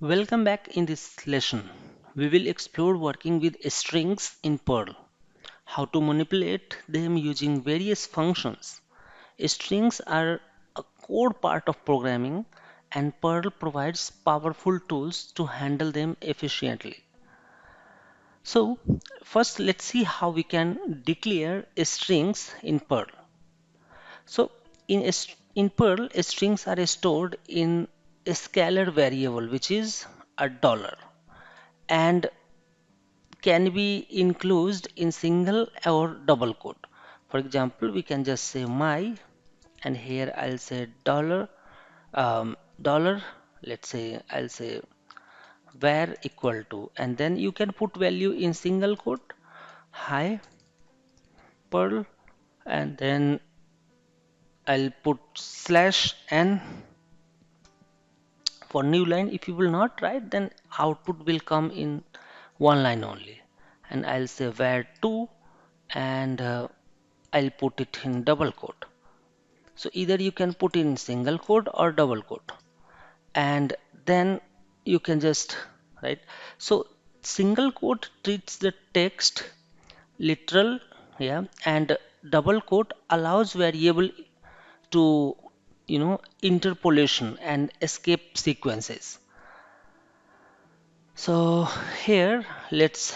Welcome back. In this lesson. We will explore working with strings in Perl, how to manipulate them using various functions. Strings are a core part of programming, and Perl provides powerful tools to handle them efficiently. So, first let's see how we can declare strings in Perl. So, in Perl, strings are stored in a scalar variable which is a dollar, and can be included in single or double quote. For example, we can just say my, and here I'll say dollar. Let's say I'll say var equal to, and then you can put value in single quote, hi Perl, and then I'll put slash n for new line. If you will not write, then output will come in one line only, and I'll say var 2, and I'll put it in double quote. So either you can put in single quote or double quote, and then you can just write. So single quote treats the text literal, yeah, and double quote allows variable to interpolation and escape sequences. So here let's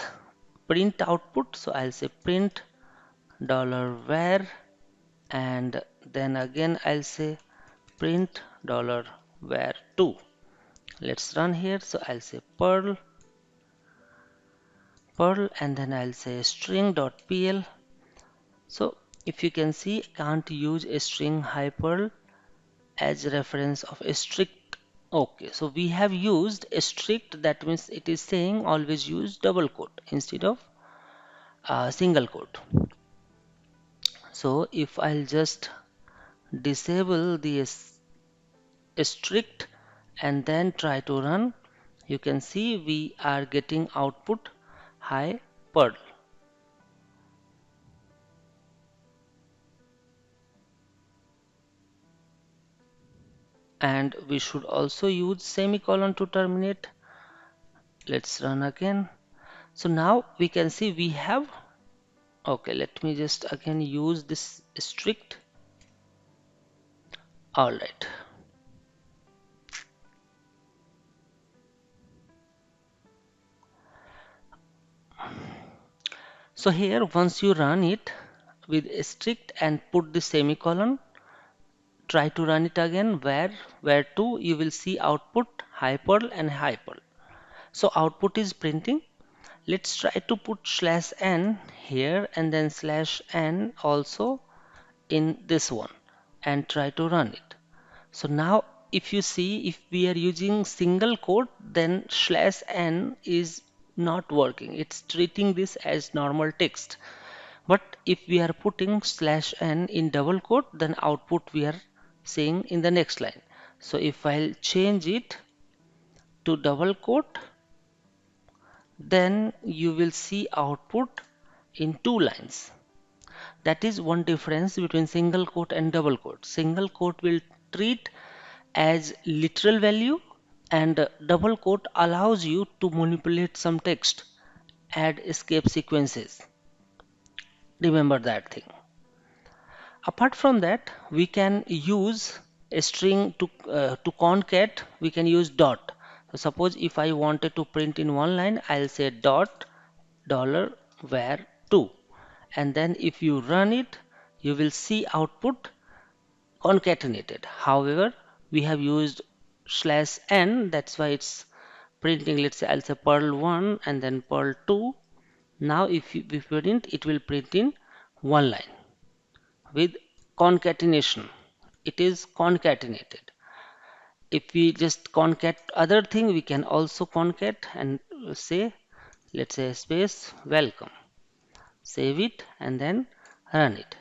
print output. So I'll say print dollar $var, and then again I'll say print dollar $var2. Let's run here. So I'll say Perl, and then I'll say string.pl. So if you can see, I can't use a string hi Perl as reference of a strict. Okay, so we have used a strict, that means it is saying always use double quote instead of single quote. So if I'll just disable the strict and then try to run, you can see we are getting output hi Perl. And we should also use semicolon to terminate. Let's run again. So now we can see we have, okay, let me just again use this strict. All right. So here once you run it with a strict and put the semicolon, try to run it again, where to you will see output hi Perl and hi Perl. So output is printing. Let's try to put slash n here and then slash n also in this one and try to run it. So now if you see, if we are using single quote, then slash n is not working. It's treating this as normal text. But if we are putting slash n in double quote, then output we are seeing in the next line. So if I'll change it to double quote, then you will see output in two lines. That is one difference between single quote and double quote. Single quote will treat as literal value, and double quote allows you to manipulate some text, add escape sequences. Remember that thing. Apart from that, we can use a string to concat. We can use dot. So suppose if I wanted to print in one line, I'll say dot dollar var 2, and then if you run it, you will see output concatenated. However, we have used slash n, that's why it's printing. Let's say I'll say Perl 1 and then Perl 2. Now if we print, it will print in one line with concatenation. It is concatenated. If we just concat other thing, we can also concat and say, let's say space welcome. Save it and then run it.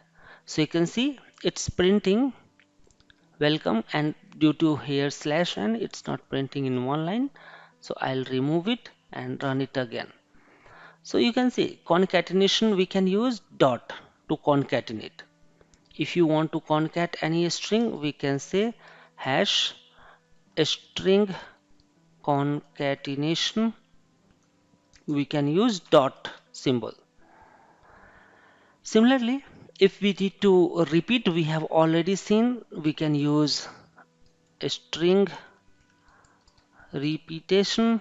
So you can see it's printing welcome, and due to here slash n, it's not printing in one line. So I'll remove it and run it again. So you can see concatenation, we can use dot to concatenate. If you want to concat any string, we can say hash string concatenation, we can use dot symbol. Similarly, if we need to repeat, we have already seen we can use a string repetition.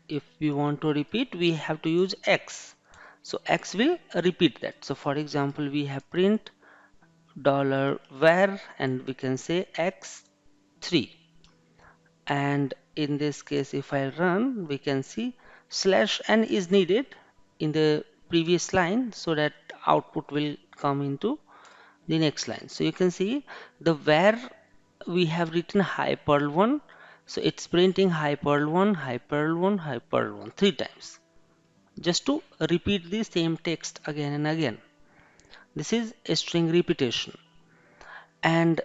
If we want to repeat, we have to use x. So x will repeat that. So for example, we have print $var and we can say x3. And in this case, if I run, we can see /n is needed in the previous line so that output will come into the next line. So you can see the where we have written hi Perl 1, so it's printing hi Perl 1, hi Perl 1, hi Perl 1 three times just to repeat the same text again and again. This is a string repetition. And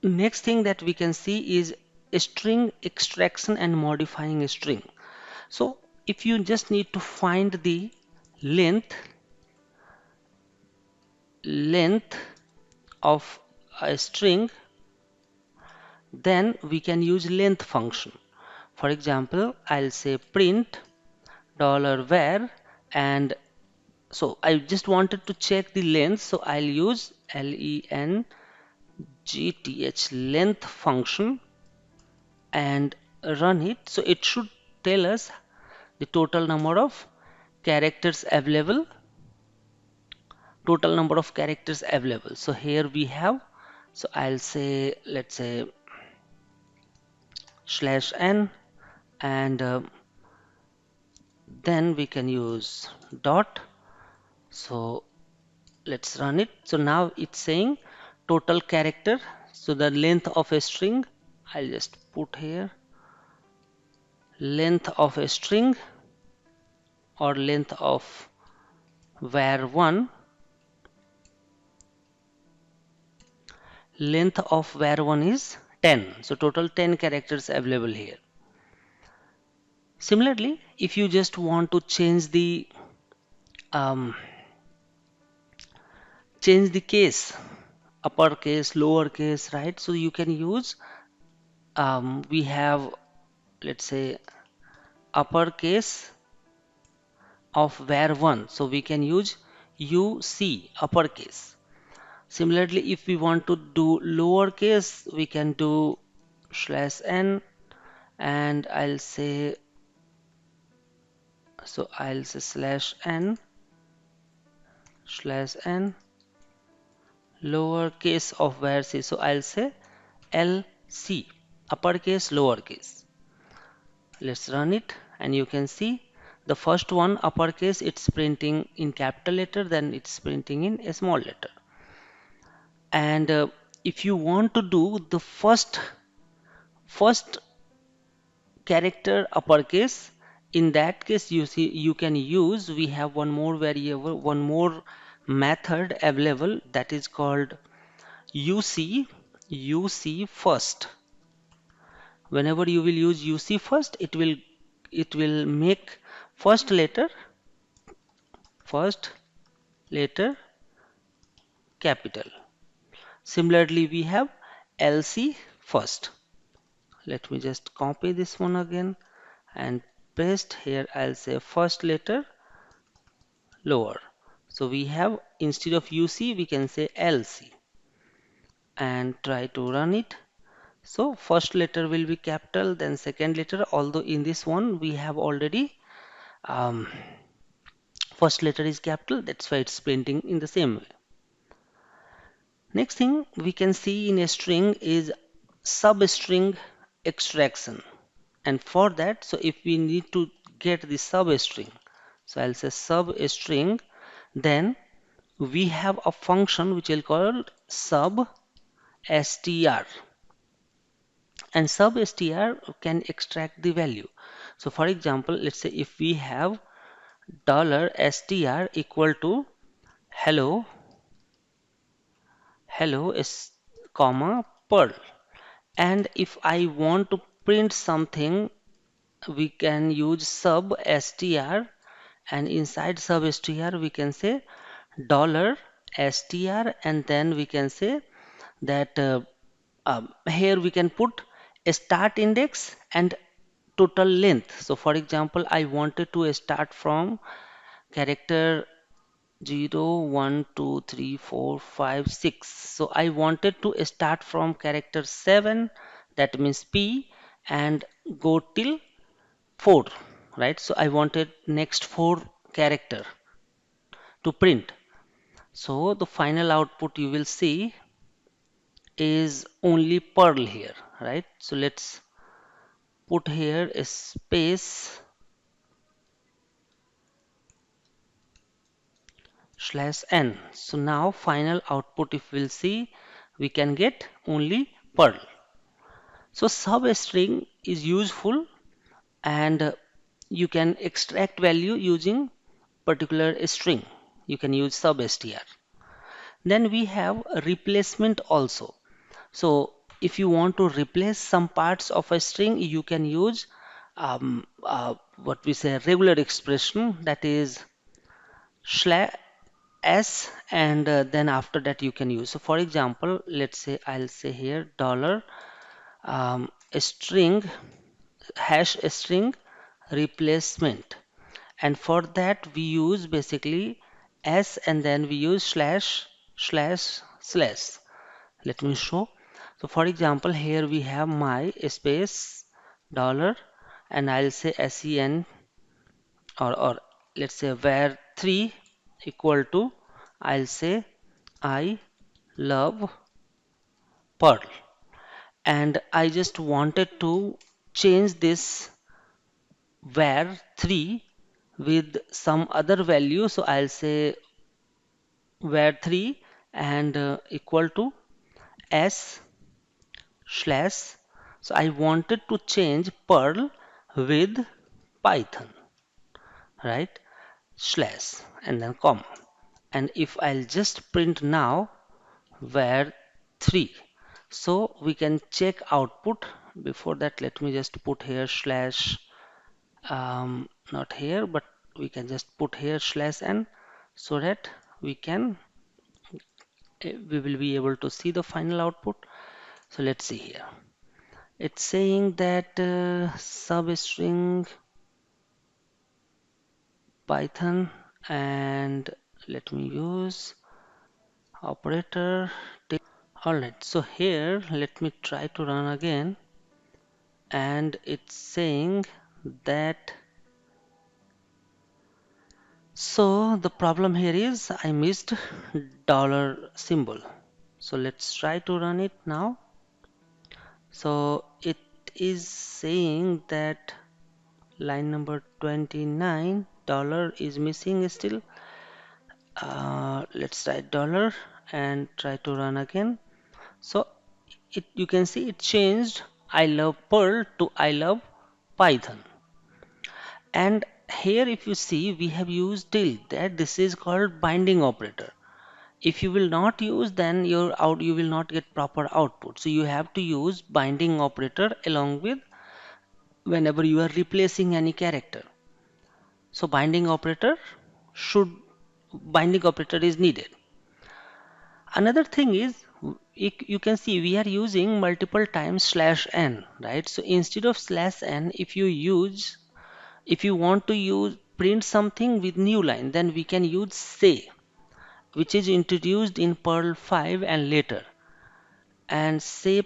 next thing that we can see is a string extraction and modifying a string. So if you just need to find the length of a string, then we can use length function. For example, I'll say print $var, and so I just wanted to check the length, so I'll use length length function and run it. So it should tell us the total number of characters available, so here we have, so I'll say, let's say /n, and then we can use dot. So let's run it. So now it's saying total character, so the length of a string, I'll just put here length of a string or length of var1, length of var1 is 10, so total 10 characters available here. Similarly, if you just want to change the case, uppercase, lowercase, right? So you can use, we have, let's say, uppercase of var1, so we can use UC uppercase. Similarly, if we want to do lowercase, we can do /n, and I'll say, so I'll say /n lowercase of var c, so I'll say LC uppercase lowercase. Let's run it, and you can see the first one uppercase, it's printing in capital letter, then it's printing in a small letter. And if you want to do the first character uppercase, in that case you see you can use, we have one more variable, one more method available, that is called UC first. Whenever you will use UC first, it will make first letter capital. Similarly, we have LC first. Let me just copy this one again and paste here. I'll say first letter lower. So we have, instead of UC, we can say LC, and try to run it. So first letter will be capital, then second letter, although in this one we have already first letter is capital, that's why it's printing in the same way. Next thing we can see in a string is substring extraction. And for that, so if we need to get the substring, so I'll say substring, then we have a function which is called substr, and substr can extract the value. So for example, let's say if we have $str equal to hello is comma Perl, and if I want to print something, we can use substr, and inside substr we can say $str, and then we can say that here we can put a start index and total length. So for example, I wanted to start from character 0, 1, 2, 3, 4, 5, 6. So I wanted to start from character 7, that means P, and go till 4, right? So I wanted next 4 character to print. So the final output you will see is only Perl here, right? So let's put here a space /n. So now final output, if we'll see, we can get only Perl. So substring is useful, and you can extract value using particular string. You can use substr. Then we have a replacement also. So if you want to replace some parts of a string, you can use what we say regular expression, that is slash s, and then after that you can use. So for example, let's say I'll say here dollar a string hash string replacement, and for that we use basically s, and then we use slash. Let me show. So for example, here we have my space dollar, and I'll say sen, or let's say var 3 equal to, I'll say I love Perl, and I just wanted to change this var 3 with some other value. So I'll say var 3 and equal to s slash. So I wanted to change Perl with Python, right? Slash and then comma. And if I'll just print now var 3, so we can check output. Before that, let me just put here slash, not here, but we can just put here /n, so that we can we will be able to see the final output. So let's see here. It's saying that substring Python, and let me use operator. Alright, so here let me try to run again, and it's saying that, so the problem here is I missed dollar symbol. So let's try to run it now. So it is saying that line number 29 dollar is missing still. Let's try dollar and try to run again. So you can see it changed I love Perl to I love Python. And here if you see, we have used till, that this is called binding operator. If you will not use, then you will not get proper output. So you have to use binding operator along with whenever you are replacing any character. So binding operator is needed. Another thing is, you can see we are using multiple times /n, right? So instead of /n, if you want to use print something with new line, then we can use say, which is introduced in Perl 5 and later. And say,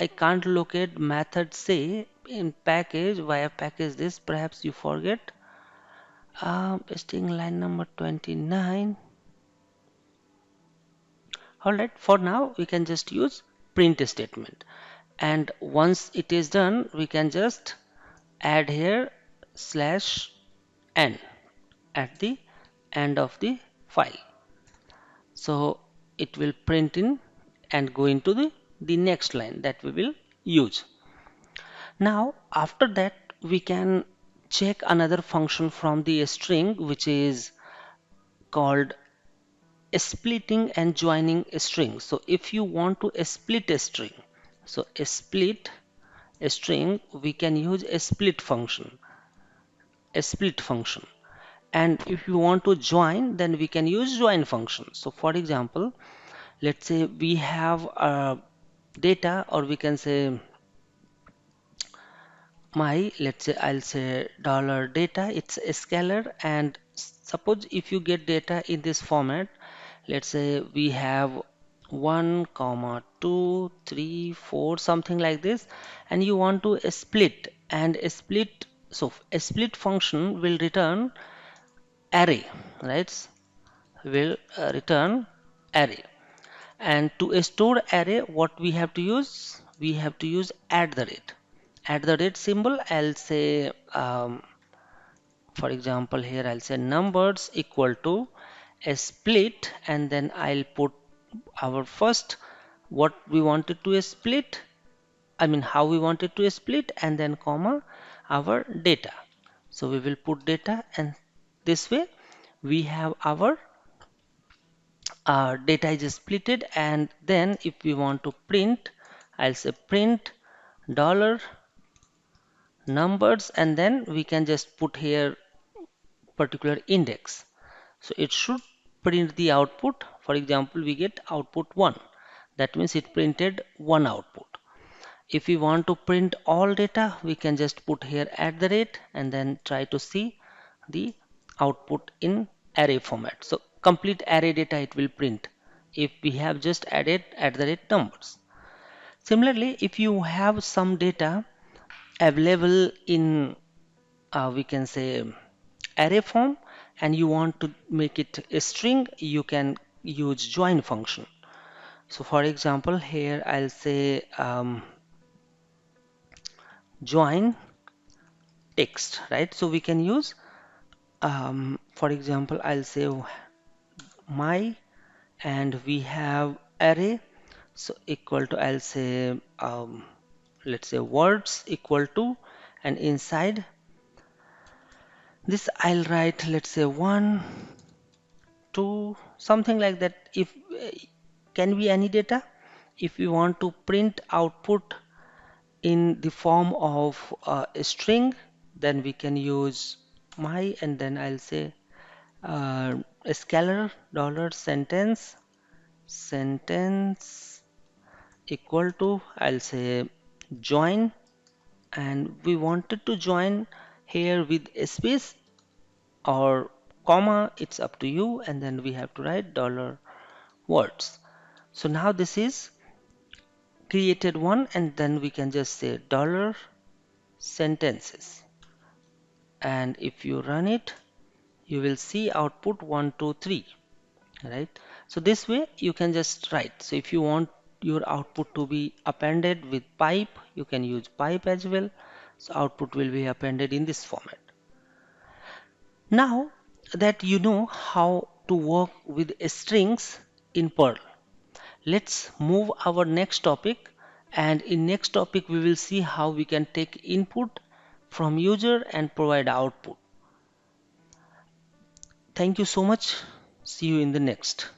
I can't locate method say in package. Why I package this? Perhaps you forget. Pasting line number 29. Alright, for now we can just use print statement. And once it is done, we can just add here /n at the end of the file. So it will print in and go into the next line that we will use. Now after that, we can check another function from the string, which is called splitting and joining a string. So if you want to split a string, so split a string, we can use a split function. And if you want to join, then we can use join function. So for example, let's say we have data, or we can say my, let's say I'll say dollar data, it's a scalar. And suppose if you get data in this format, let's say we have 1 comma 2 3 4 something like this, and you want to split, and a split, so a split function will return array, right? Will return array. And to store array, what we have to use? We have to use at the rate. At the rate symbol, I'll say, for example, here I'll say numbers equal to a split, and then I'll put our first what we wanted to split, I mean how we wanted to split, and then comma our data. So we will put data, and this way we have our data is splitted. And then if we want to print, I'll say print dollar numbers, and then we can just put here particular index. So it should print the output. For example, we get output 1. That means it printed one output. If we want to print all data, we can just put here at the rate and then try to see the output in array format. So complete array data it will print if we have just added at the rate numbers. Similarly, if you have some data available in we can say array form, and you want to make it a string, you can use join function. So for example, here I'll say join text, right? So we can use for example, I'll say my, and we have array, so equal to, I'll say let's say words equal to, and inside this I'll write, let's say 1 2 something like that. If can be any data. If we want to print output in the form of a string, then we can use my, and then I'll say a scalar dollar sentence equal to, I'll say join, and we wanted to join here with a space or comma, it's up to you, and then we have to write dollar words. So now this is created one, and then we can just say dollar sentences, and if you run it, you will see output 1 2 3, right? So this way you can just write. So if you want your output to be appended with pipe, you can use pipe as well. So output will be appended in this format. Now that you know how to work with strings in Perl, let's move our next topic, and in next topic we will see how we can take input from user and provide output. Thank you so much. See you in the next.